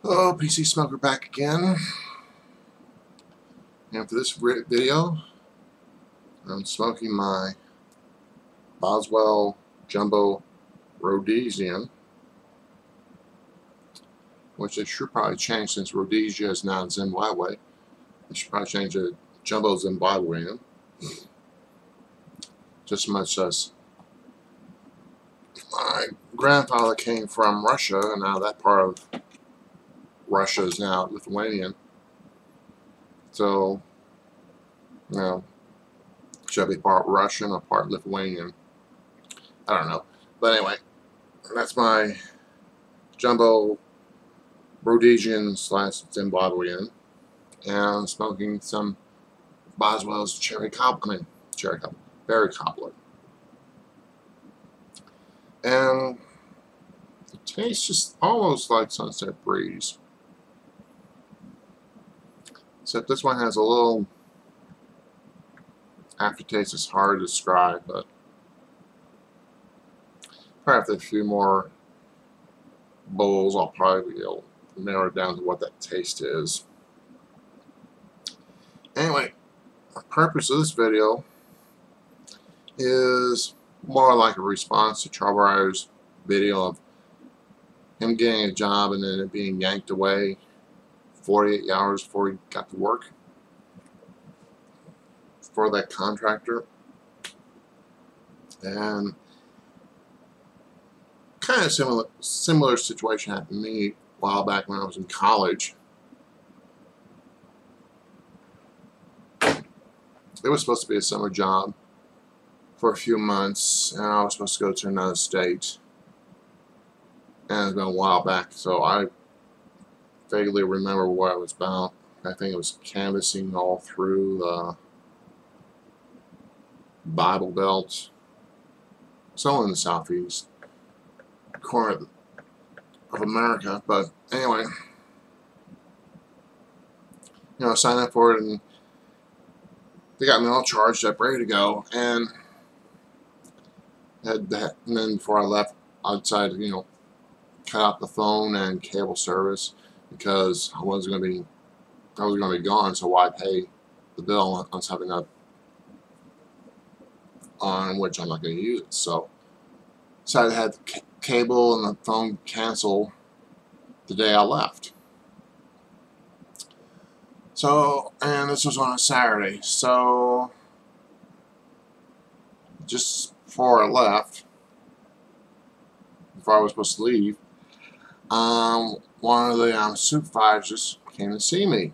Oh, PC Smoker back again. And for this video, I'm smoking my Boswell Jumbo Rhodesian, which they should probably change since Rhodesia is now Zimbabwe. They should probably change it Jumbo Zimbabwean. Just as much as my grandfather came from Russia, and now that part of Russia is now Lithuanian. So, you know, should be part Russian or part Lithuanian. I don't know. But anyway, that's my Jumbo Rhodesian / Zimbabwean. And I'm smoking some Boswell's berry cobbler. And it tastes just almost like Sunset Breeze. Except this one has a little aftertaste. It's hard to describe, but probably after a few more bowls, I'll probably be able to narrow it down to what that taste is. Anyway, the purpose of this video is more like a response to Charredbriar's video of him getting a job and then it being yanked away 48 hours before he got to work for that contractor. And kind of similar situation happened to me a while back when I was in college. It was supposed to be a summer job for a few months, and I was supposed to go to another state. And it's been a while back, so I vaguely remember what it was about. I think it was canvassing all through the Bible Belt, somewhere in the southeast corner of America. But anyway, you know, I signed up for it, and they got me all charged up, ready to go, and had that. And then before I left, I decided to, you know, cut out the phone and cable service because I was going to be gone. So why pay the bill on something on which I'm not going to use it? So decided to have the cable and the phone cancel the day I left. So, and this was on a Saturday, so just before I left, before I was supposed to leave, one of the supervisors came to see me.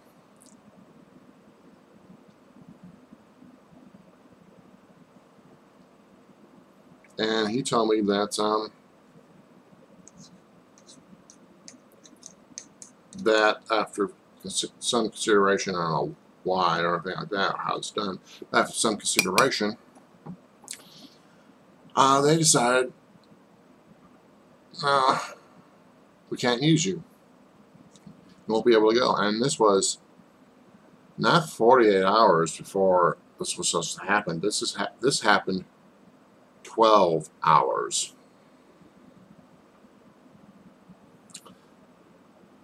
And he told me that that after some consideration, I don't know why or anything like that, or how it's done, after some consideration, they decided, we can't use you. You won't be able to go. And this was not 48 hours before this was supposed to happen. This happened 12 hours.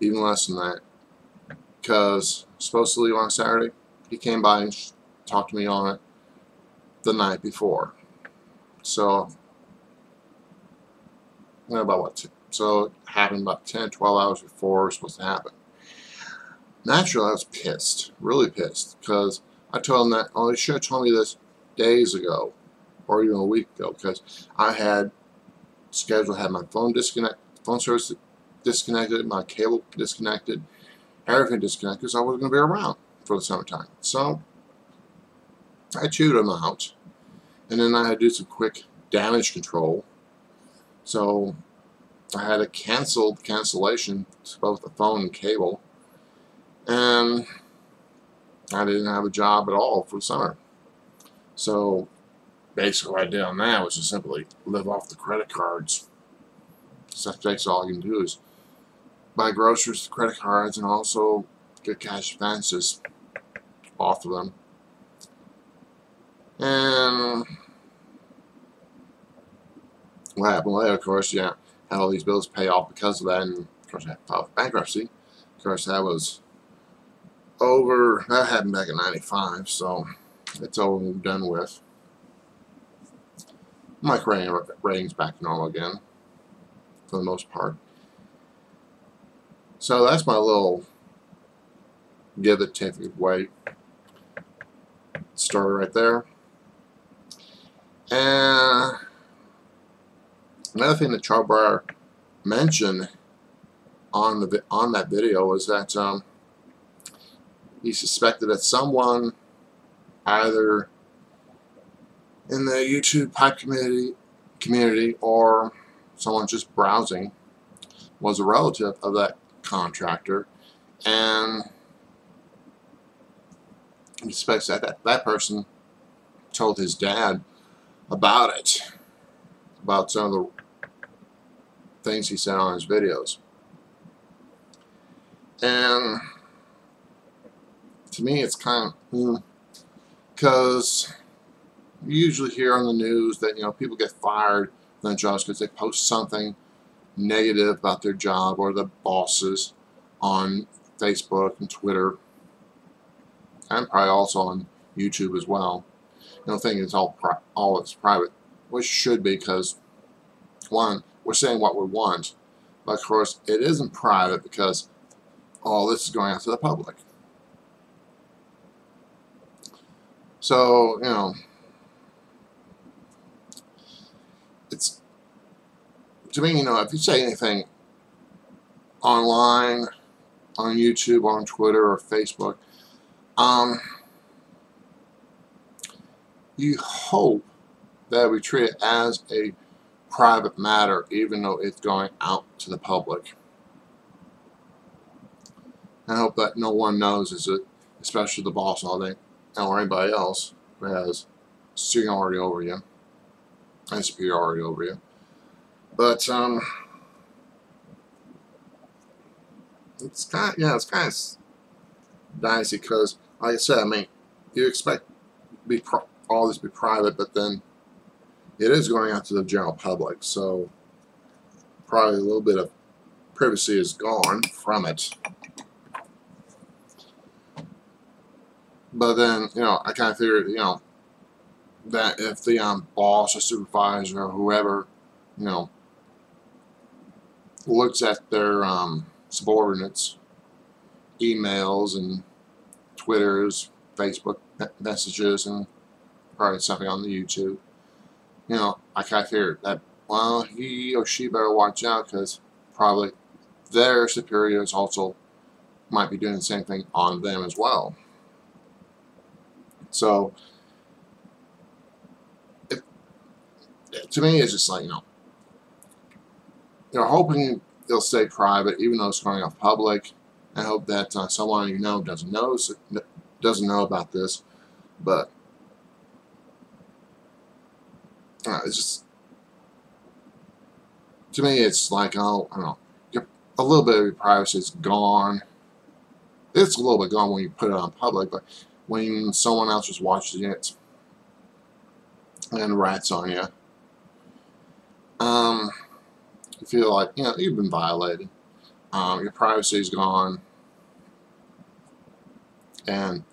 Even less than that. Because I was supposed to leave on Saturday. He came by and talked to me on it the night before. So, you know, about what? So it happened about 10, 12 hours before it was supposed to happen. Naturally, I was pissed, really pissed, because I told him that, oh, he should have told me this days ago, or even a week ago, because I had scheduled, had my phone service disconnected, my cable disconnected, everything disconnected, because I wasn't going to be around for the summertime. So I chewed him out, and then I had to do some quick damage control. So I had a cancellation to both the phone and cable, and I didn't have a job at all for the summer. So basically what I did on that was just simply live off the credit cards. So that's all I can do is buy groceries with credit cards and also get cash advances off of them. And what happened later, of course, yeah, had all these bills to pay off because of that, and of course I had to file for bankruptcy. Of course, that was over. That happened back in '95, so it's over and done with. My ratings back to normal again, for the most part. So that's my little Giveth, Taketh way story right there. And another thing that Charredbriar mentioned on that video was that he suspected that someone, either in the YouTube pipe community or someone just browsing, was a relative of that contractor, and he suspects that that person told his dad about it, about some of the things he said on his videos. And to me, it's kind of, because you usually hear on the news that, you know, people get fired from their jobs because they post something negative about their job or the bosses on Facebook and Twitter, and probably also on YouTube as well. You know, thinking it's all it's private, which should be, because one, we're saying what we want, but of course it isn't private because all this is going out to the public. So, you know, it's, to me, you know, if you say anything online, on YouTube, on Twitter, or Facebook, you hope that we treat it as a private matter, even though it's going out to the public. I hope that no one knows, is it, especially the boss or anybody else who has seniority over you and superiority over you. But it's kind of dicey, because, like I said, I mean, you expect all this to be private, but then it is going out to the general public, so probably a little bit of privacy is gone from it. But then, you know, I kind of figured, you know, that if the boss or supervisor or whoever, you know, looks at their subordinates' emails and Twitters, Facebook messages, and probably something on the YouTube, you know, I kind of figured that, well, he or she better watch out, because probably their superiors also might be doing the same thing on them as well. So, to me, it's just like, you know, you're hoping they'll stay private, even though it's going off public. I hope that someone you know doesn't know about this, but it's just, to me, it's like, oh, I don't know, a little bit of your privacy is gone. It's a little bit gone when you put it on public, but when someone else is watching it and rats on you, you feel like, you know, you've been violated. Your privacy is gone, and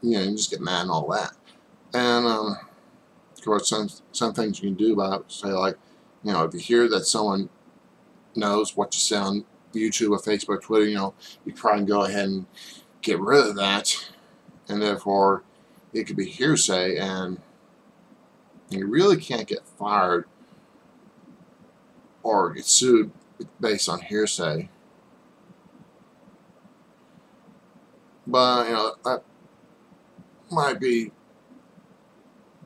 you know, you just get mad and all that. And of course, some things you can do about it, say, like, you know, if you hear that someone knows what you say on YouTube or Facebook, Twitter, you know, you try and go ahead and get rid of that, and therefore it could be hearsay, and you really can't get fired or get sued based on hearsay. But, you know, that might be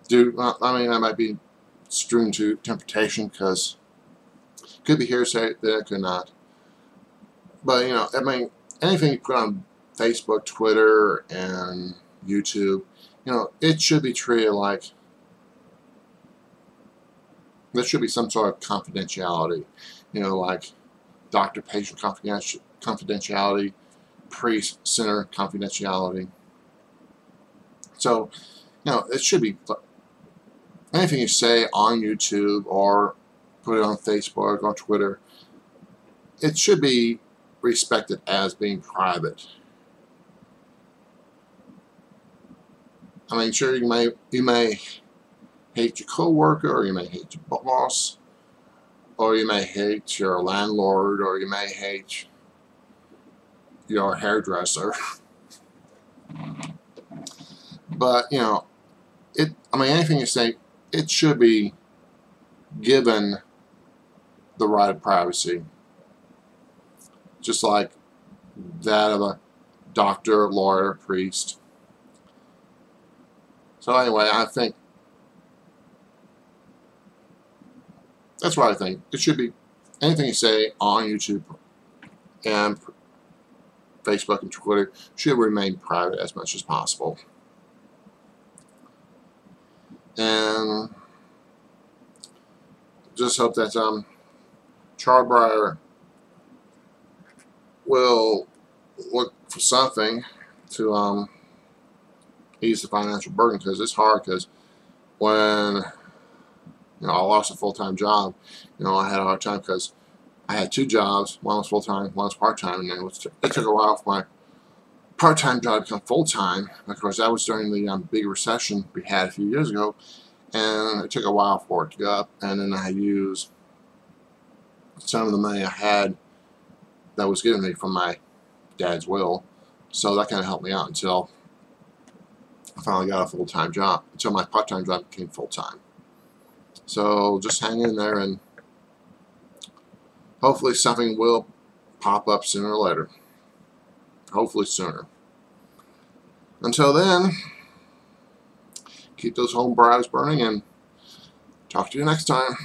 that might be strewn to interpretation, because it could be hearsay, then it could not. But, you know, I mean, anything you put on Facebook, Twitter, and YouTube, you know, it should be treated like there should be some sort of confidentiality, you know, like doctor-patient confidentiality, priest-sinner confidentiality. So, you know, it should be anything you say on YouTube or put it on Facebook, on Twitter, it should be respected as being private. I mean, sure, you may hate your coworker, or you may hate your boss, or you may hate your landlord, or you may hate your hairdresser. But, you know, I mean, anything you say, it should be given the right of privacy. Just like that of a doctor, lawyer, priest. So anyway, I think that's what I think. It should be anything you say on YouTube and Facebook and Twitter should remain private as much as possible. And just hope that Charredbriar will look for something to ease the financial burden, because it's hard. Because when I lost a full-time job, I had a hard time because I had 2 jobs. One was full-time, one was part-time, and then it took a while for my part-time job to become full-time. Of course, that was during the big recession we had a few years ago, and it took a while for it to go up. And then I used some of the money I had that was given me from my dad's will, so that kind of helped me out until I finally got a full-time job, until my part-time job became full-time. So just hang in there, and hopefully something will pop up sooner or later. Hopefully sooner. Until then, keep those home briars burning, and talk to you next time.